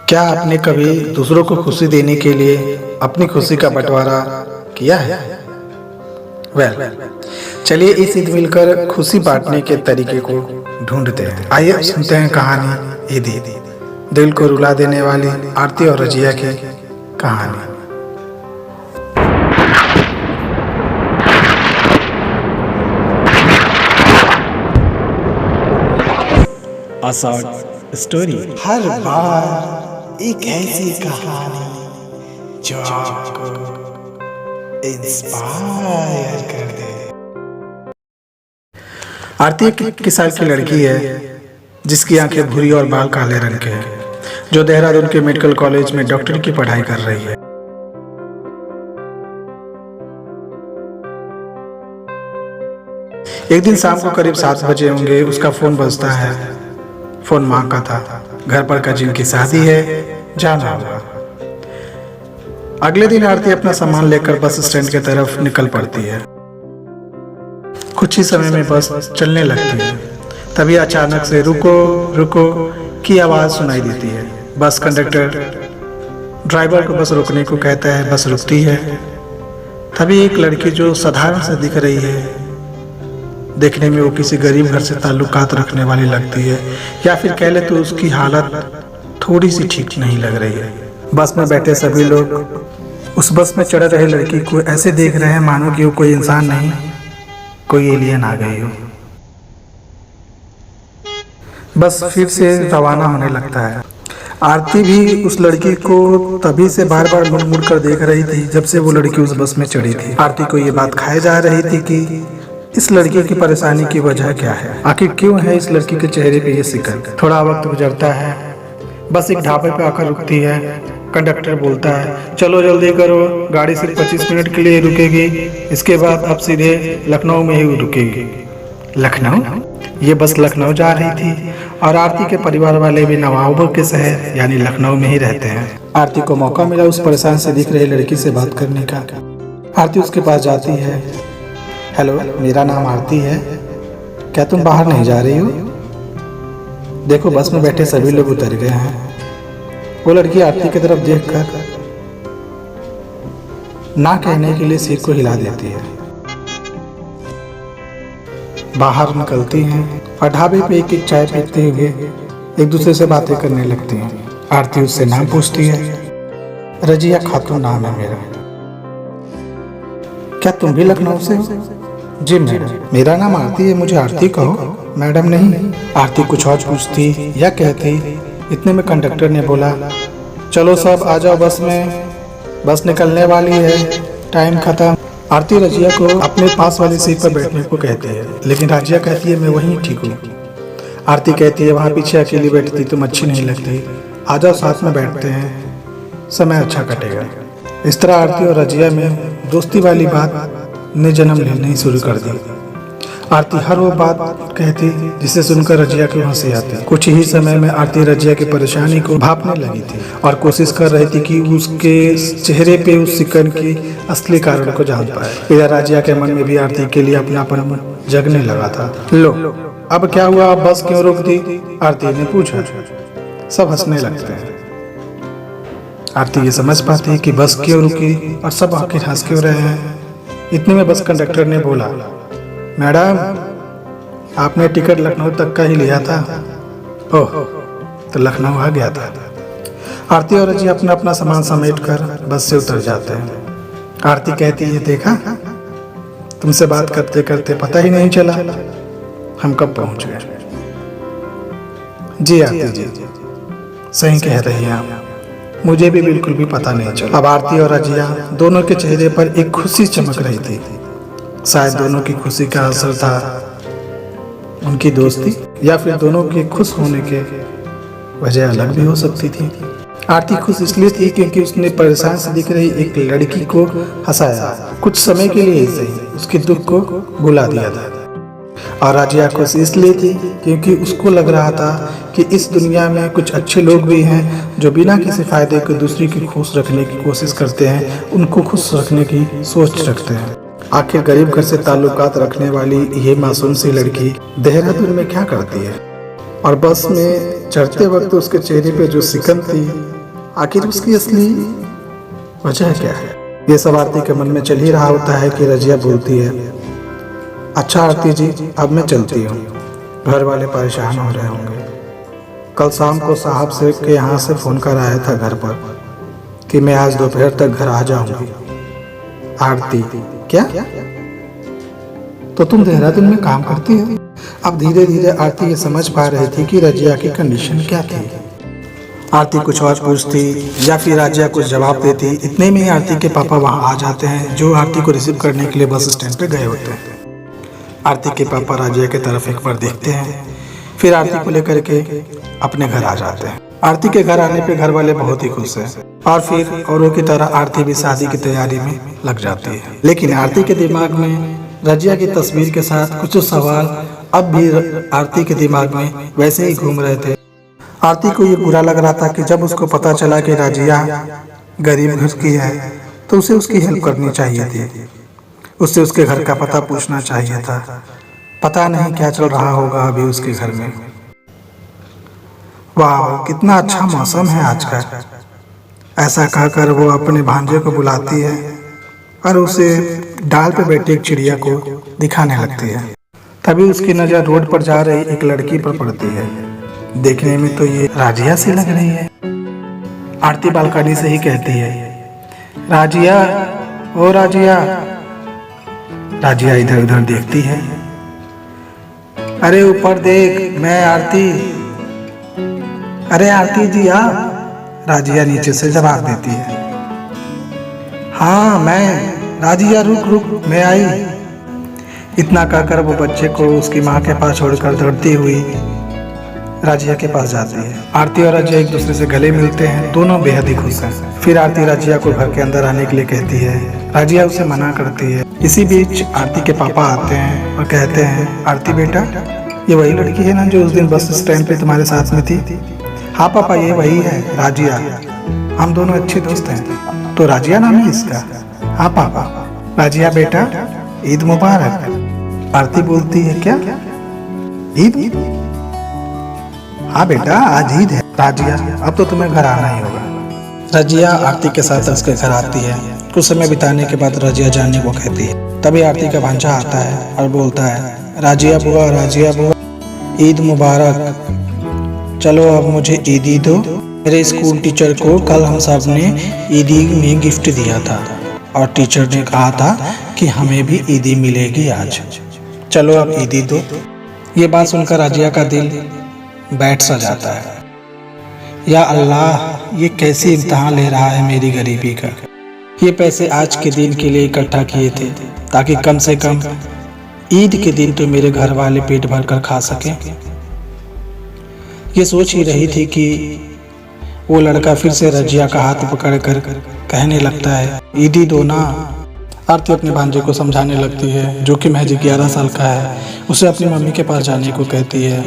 क्या आपने कभी दूसरों को खुशी देने के लिए अपनी खुशी का बंटवारा किया है? चलिए इस ईद मिलकर खुशी बांटने के तरीके को ढूंढते हैं। आइए अब सुनते हैं कहानी ईदी, दिल को रुला देने वाली आरती और रजिया की कहानी। A short story। हर बार एक ऐसी कहानी जो आपको इंस्पायर कर दे। आरती एक 21 साल की लड़की है जिसकी आंखें भूरी और बाल काले रंग के हैं, जो देहरादून के मेडिकल कॉलेज में डॉक्टरी की पढ़ाई कर रही है। एक दिन शाम को करीब 7 बजे होंगे, उसका फोन बजता है। फोन माँ का था। घर पर कजिन की शादी है, जाना होगा। अगले दिन आरती अपना सामान लेकर बस स्टैंड की तरफ निकल पड़ती है। कुछ ही समय में बस चलने लगती है। तभी अचानक से रुको रुको की आवाज सुनाई देती है। बस कंडक्टर ड्राइवर को बस रुकने को कहता है। बस रुकती है। तभी एक लड़की जो साधारण से दिख रही है, देखने में वो किसी गरीब घर से ताल्लुकात रखने वाली लगती है, या फिर कह ले तो उसकी हालत थोड़ी सी ठीक नहीं लग रही है। बस में बैठे सभी लोग उस बस में चढ़ रहे लड़की को ऐसे देख रहे हैं मानो कि वो कोई इंसान नहीं, कोई एलियन आ गई हो। बस फिर से रवाना होने लगता है। आरती भी उस लड़की को तभी से बार बार मुड़ मुड़ कर देख रही थी जब से वो लड़की उस बस में चढ़ी थी। आरती को ये बात खाए जा रही थी कि इस लड़की की परेशानी की वजह क्या है, आखिर क्यों है इस लड़की के चेहरे पे ये सिकन। थोड़ा वक्त गुजरता है। बस एक ढाबे पे आकर रुकती है। कंडक्टर बोलता है, चलो जल्दी करो, गाड़ी सिर्फ 25 मिनट के लिए रुकेगी, इसके बाद अब सीधे लखनऊ में ही रुकेगी। लखनऊ? ये बस लखनऊ जा रही थी और आरती के परिवार वाले भी नवाबों के शहर यानी लखनऊ में ही रहते हैं। आरती को मौका मिला उस परेशान से दिख रही लड़की से बात करने का। आरती उसके पास जाती है। हेलो, मेरा नाम आरती है, क्या तुम बाहर नहीं जा रही हो? देखो बस में बैठे सभी लोग उतर गए हैं। वो लड़की आरती की तरफ देखकर ना कहने के लिए सिर को हिला देती है। बाहर निकलती हैं और ढाबे पे एक एक चाय पीते हुए एक दूसरे से बातें करने लगती हैं। आरती उससे नाम पूछती है। रजिया खातून नाम है मेरा। क्या तुम भी लखनऊ से हो? जी मैडम। मेरा नाम आरती है, मुझे आरती कहो, मैडम नहीं। आरती कुछ और पूछती या कहती, इतने में कंडक्टर ने बोला, चलो सब आ जाओ बस में, बस निकलने वाली है, टाइम खत्म। आरती रजिया को अपने पास वाली सीट पर बैठने को कहती है, लेकिन रजिया कहती है मैं वहीं ठीक हूँ। आरती कहती है वहाँ पीछे अकेली बैठती तुम अच्छी नहीं लगती, आ जाओ साथ में बैठते हैं, समय अच्छा कटेगा। इस तरह आरती और रजिया में दोस्ती वाली बात ने जन्म लेनी शुरू कर दी। आरती हर वो बात कहती जिसे सुनकर रजिया को हंसी आती। कुछ ही समय में आरती रजिया की परेशानी को भांपने लगी थी और कोशिश कर रही थी कि उसके चेहरे पे उस सिकन की असली कारण को जान पाए। इधर रजिया के मन में भी आरती के लिए अपनापन जगने लगा था। लो अब क्या हुआ, बस क्यों रोक दी? आरती ने पूछा। सब हंसने लगते हैं। आरती ये समझ पाती है कि बस क्यों रुकी और सब आखिर हंस क्यों रहे हैं। इतने में बस कंडक्टर ने बोला, मैडम आपने टिकट लखनऊ तक का ही लिया था। ओह, तो लखनऊ आ गया था। आरती और रजिया अपना अपना सामान समेट कर बस से उतर जाते हैं। आरती कहती है, देखा तुमसे बात करते करते पता ही नहीं चला हम कब पहुंच गए। जी आरती जी, सही कह रही हैं आप, मुझे भी बिल्कुल भी पता नहीं चला। अब आरती और रजिया दोनों के चेहरे पर एक खुशी चमक रही थी। शायद दोनों की खुशी का असर था उनकी दोस्ती, या फिर दोनों के खुश होने के वजह अलग भी हो सकती थी। आरती खुश इसलिए थी क्योंकि उसने परेशान से दिख रही एक लड़की को हंसाया, कुछ समय के लिए ही सही उसके दुख को भुला दिया था। और रजिया खुश इसलिए थी क्योंकि उसको लग रहा था कि इस दुनिया में कुछ अच्छे लोग भी हैं जो बिना किसी फायदे को दूसरे की खुश रखने की कोशिश करते हैं, उनको खुश रखने की सोच रखते हैं। आखिर गरीब घर से ताल्लुकात रखने वाली ये मासूम सी लड़की देहरादून में क्या करती है? और बस में चढ़ते वक्त उसके चेहरे पे जो सिकन थी आखिर उसकी असली वजह क्या है? ये सब आरती के मन में चल ही रहा होता है कि रजिया बोलती है, अच्छा आरती जी, अब मैं चलती हूँ, घर वाले परेशान हो रहे होंगे। कल शाम को साहब से के यहाँ से फ़ोन कर आया था घर पर कि मैं आज दोपहर तक घर आ जाऊंगी। आरती, क्या? तो तुम देहरादून में काम करती हो? अब धीरे धीरे आरती ये समझ पा रही थी कि रजिया की कंडीशन क्या थी। आरती कुछ और पूछती या फिर रजिया कुछ जवाब देती। इतने में ही आरती के पापा वहाँ आ जाते हैं, जो आरती को रिसीव करने के लिए बस स्टैंड पे गए होते हैं। आरती के पापा रजिया की तरफ एक बार देखते हैं, फिर आरती को लेकर के अपने घर आ जाते हैं। आरती के घर आने पे घर वाले बहुत ही खुश हैं और फिर औरों की तरह आरती भी शादी की तैयारी में लग जाती है। लेकिन आरती के दिमाग में रजिया की तस्वीर के साथ कुछ सवाल अब भी आरती के दिमाग में वैसे ही घूम रहे थे। आरती को ये बुरा लग रहा था कि जब उसको पता चला कि रजिया गरीब घर की है तो उसे उसकी हेल्प करनी चाहिए थी, उससे उसके घर का पता पूछना चाहिए था। पता नहीं क्या चल रहा होगा अभी उसके घर में। वाह, कितना अच्छा मौसम है आज का। ऐसा कहकर वो अपने भांजे को बुलाती है और उसे डाल पे बैठी एक चिड़िया को दिखाने लगती है। तभी उसकी नजर रोड पर जा रही एक लड़की पर पड़ती है। देखने में तो ये राजिया सी लग रही है। आरती बालकनी से ही कहती है, राजिया, ओ राजिया। राजिया इधर उधर देखती है। अरे ऊपर देख, मैं आरती। अरे आरती जी आप? राजिया नीचे से जवाब देती है, हाँ मैं। राजिया रुक रुक, मैं आई। इतना कहकर वो बच्चे को उसकी माँ के पास छोड़कर दौड़ती हुई राजिया के पास जाती है। आरती और रजिया एक दूसरे से गले मिलते हैं, दोनों बेहद ही खुश हैं। फिर आरती रजिया को घर के अंदर आने के लिए कहती है, रजिया उसे मना करती है। इसी बीच आरती के पापा आते हैं और कहते हैं, आरती बेटा, ये वही लड़की है ना जो उस दिन बस स्टैंड पे तुम्हारे साथ में थी? हाँ पापा, ये वही है, राजिया। हम दोनों अच्छे दोस्त हैं। तो राजिया नाम है इसका? हाँ पापा। राजिया बेटा, ईद मुबारक। आरती बोलती है, क्या ईद? हाँ बेटा, आज ईद है। राजिया, अब तो तुम्हें घर आना ही होगा। रजिया आरती के साथ उसके घर आती है। कुछ समय बिताने के बाद रजिया जाने को कहती है। तभी आरती का भांजा आता है और बोलता है, राजिया बुआ, राजिया बुआ, ईद मुबारक। चलो अब मुझे ईदी दो। मेरे स्कूल टीचर को कल हम सब ने ईदी में गिफ्ट दिया था और टीचर ने कहा था कि हमें भी ईदी मिलेगी आज। चलो अब ईदी दो। ये बात सुनकर राजिया का दिल बैठ सा जाता है। या अल्लाह, ये कैसी इम्तिहान ले रहा है मेरी गरीबी का। ये पैसे आज के दिन के लिए इकट्ठा किए थे ताकि कम से कम ईद के दिन तो मेरे घर वाले पेट भर कर खा सकें। ये सोच ही रही थी कि वो लड़का फिर से रजिया का हाथ पकड़कर कहने लगता है, ईदी दो ना। आरती अपने भांजे को समझाने लगती है, जो कि महज 11 साल का है। उसे अपनी मम्मी के पास जाने को कहती है।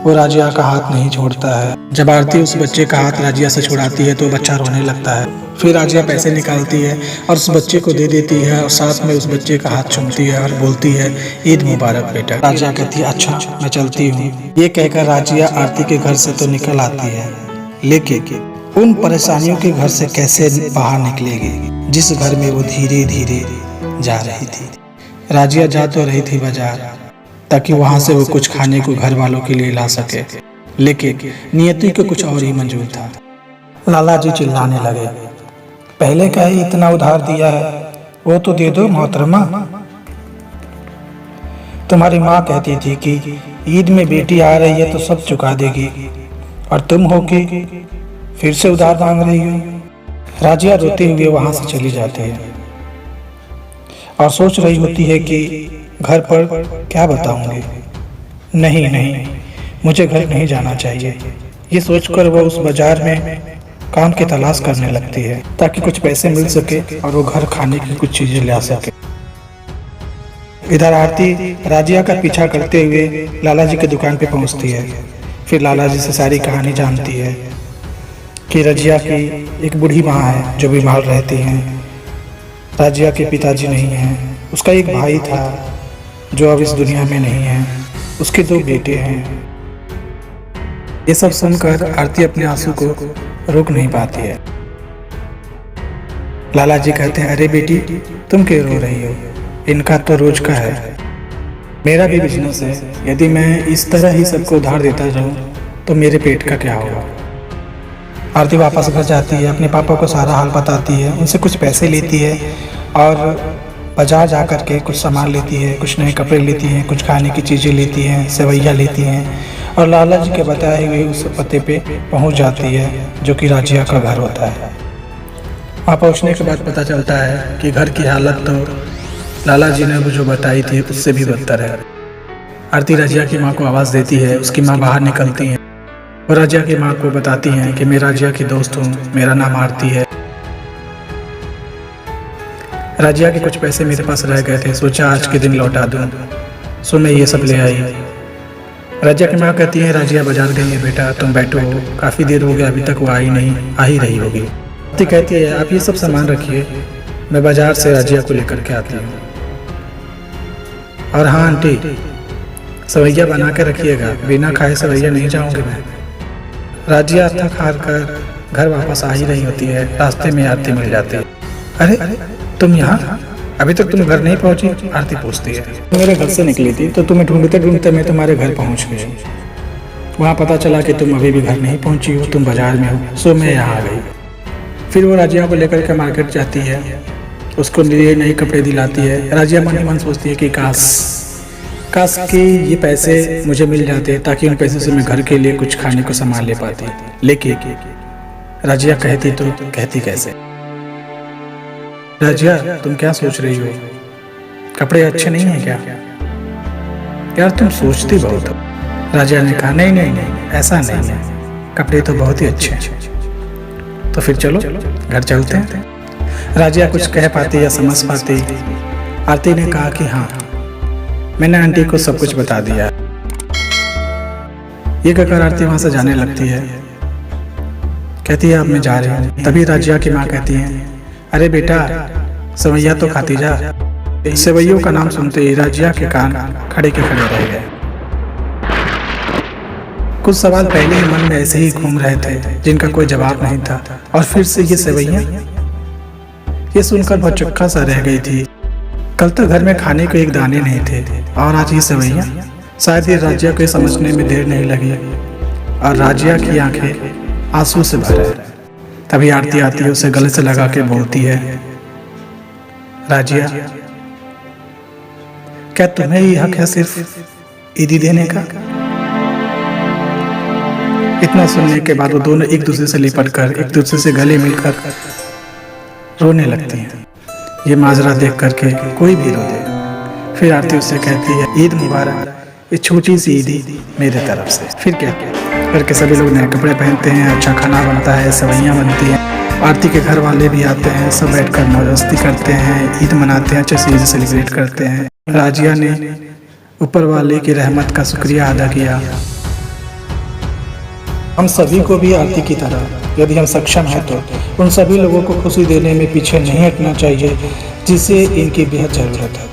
वो राजिया का हाथ नहीं छोड़ता है। जब आरती उस बच्चे का हाथ राजिया से छुड़ाती है तो बच्चा रोने लगता है। फिर राजिया पैसे निकालती है और उस बच्चे को दे देती है और साथ में उस बच्चे का हाथ चूमती है और बोलती है, ईद मुबारक बेटा। राजिया कहती है, अच्छा मैं चलती हूँ। ये कहकर राजिया आरती के घर से तो निकल आती है, लेकिन उन परेशानियों के घर से कैसे बाहर निकलेगी जिस घर में वो धीरे धीरे जा रही थी। राजिया जा तो रही थी बाजार ताकि वहां से वो कुछ खाने को घर वालों के लिए ला सके, लेकिन नियति को कुछ और ही मंजूर था। लाला जी चिल्लाने लगे, पहले का ही इतना उधार दिया है, वो तो दे दो मोहतरमा। तुम्हारी माँ कहती थी कि ईद में बेटी आ रही है तो सब चुका देगी, और तुम हो कि फिर से उधार मांग रही हो। राजिया रोते हुए वहां से चली जाती है और सोच रही होती है कि घर पर क्या बताऊंगी। नहीं नहीं, मुझे घर नहीं जाना चाहिए। ये सोचकर वो उस बाजार में काम की तलाश करने लगती है ताकि कुछ पैसे मिल सके और वो घर खाने की कुछ चीजें ला सके। इधर आरती राजिया का पीछा करते हुए लाला जी की दुकान पे पहुंचती है। फिर लाला जी से सारी कहानी जानती है कि रजिया की एक बूढ़ी माँ है जो बीमार रहती हैं। राजिया के पिताजी नहीं हैं, उसका एक भाई था जो अब इस दुनिया में नहीं है, उसके 2 बेटे हैं। ये सब सुनकर आरती अपने आंसू को रुक नहीं पाती है। लाला जी कहते हैं, अरे बेटी तुम क्यों रो रही हो, इनका तो रोज का है, मेरा भी बिजनेस है, यदि मैं इस तरह ही सबको उधार देता जाऊँ तो मेरे पेट का क्या होगा। आरती वापस घर जाती है, अपने पापा को सारा हाल बताती है, उनसे कुछ पैसे लेती है और बाजार जा कर के कुछ सामान लेती है, कुछ नए कपड़े लेती हैं, कुछ खाने की चीज़ें लेती हैं, सेवैया लेती हैं और लाला जी के बताए हुए उस पते पे पहुंच जाती है जो कि राजिया का घर होता है। वहाँ पहुँचने के बाद पता चलता है कि घर की हालत तो लाला जी ने जो बताई थी उससे भी बदतर है। आरती राजिया की माँ को आवाज़ देती है, उसकी माँ बाहर निकलती है और राजिया की माँ को बताती हैं कि मैं राजिया की दोस्त हूँ, मेरा नाम आरती है, राजिया के कुछ पैसे मेरे पास रह गए थे, सोचा आज के दिन लौटा दूँ, सो मैं ये सब ले आई। राजिया की माँ कहती है, राजिया बाजार गई है बेटा, तुम बैठो, काफ़ी देर हो गया अभी तक वो आई नहीं, आ ही रही होगी। आरती कहती है, आप ये सब सामान रखिए, मैं बाजार से राजिया को लेकर के आती हूँ। और हाँ आंटी, सेवैया बना के रखिएगा, बिना खाए सेवैया नहीं जाऊँगी मैं। राजिया थक हार कर घर वापस आ ही रही होती है, रास्ते में आरती मिल जाती है। अरे तुम यहाँ, अभी तक तुम घर नहीं पहुँची? आरती पूछती है। मेरे घर से निकली थी तो तुम्हें ढूंढते ढूंढते मैं तुम्हारे घर पहुँच गई, वहाँ पता चला कि तुम अभी भी घर नहीं पहुँची हो, तुम बाजार में हो, सो मैं यहाँ आ गई। फिर वो राजिया को लेकर के मार्केट जाती है, उसको लिए नए कपड़े दिलाती है। राजिया मन ही मन सोचती है कि काश कि ये पैसे मुझे मिल जाते ताकि उन पैसों से मैं घर के लिए कुछ खाने को सामान ले पाती, लेकिन राजिया कहती तो कहती कैसे। राजिया तुम क्या सोच रही हो, कपड़े अच्छे नहीं हैं क्या? यार तुम सोचती बहुत हो। राजिया ने कहा, नहीं नहीं नहीं, ऐसा नहीं है, कपड़े तो बहुत ही अच्छे हैं, तो फिर चलो घर चलते हैं। राजिया कुछ कह पाती या समझ पाती। आरती ने कहा कि हाँ, मैंने आंटी को सब कुछ बता दिया। ये कहकर आरती वहां से जाने लगती है, कहती है अब मैं जा रही हूँ। तभी राजिया की माँ कहती है, अरे बेटा सेवैया तो खाती जा। सेवैयों का नाम सुनते ही राजिया के कान खड़े के खड़े रह गए। कुछ सवाल पहले ही मन में ऐसे ही घूम रहे थे जिनका कोई जवाब नहीं था, और फिर से ये सेवैया, ये सुनकर बहुत चक्का सा रह गई थी। कल तक घर में खाने को एक दाने नहीं थे और आज ये सेवैया। शायद ये राजिया को समझने में देर नहीं लगी और राजिया की आंखें आंसू से भर है। तभी आरती आती है, उसे गले से लगा के बोलती है, राजिया क्या तुम्हें ही हक है सिर्फ ईदी देने का? इतना सुनने के बाद वो दोनों एक दूसरे से लिपट कर, एक दूसरे से गले मिलकर रोने लगती हैं। ये माजरा देख करके कोई भी रो दे। फिर आरती उससे कहती है, ईद मुबारक, ये छोटी सी ईदी मेरे तरफ से। फिर क्या घर के सभी लोग नए कपड़े पहनते हैं, अच्छा खाना बनता है, सेवैयाँ बनती हैं, आरती के घर वाले भी आते हैं, सब बैठकर मौज करते हैं, ईद मनाते हैं, अच्छे से ईद सेलिब्रेट करते हैं। राजिया ने ऊपर वाले की रहमत का शुक्रिया अदा किया। हम सभी को भी आरती की तरह यदि हम सक्षम हैं तो उन सभी लोगों को खुशी देने में पीछे नहीं हटना चाहिए जिसे इनकी बेहद ज़रूरत है।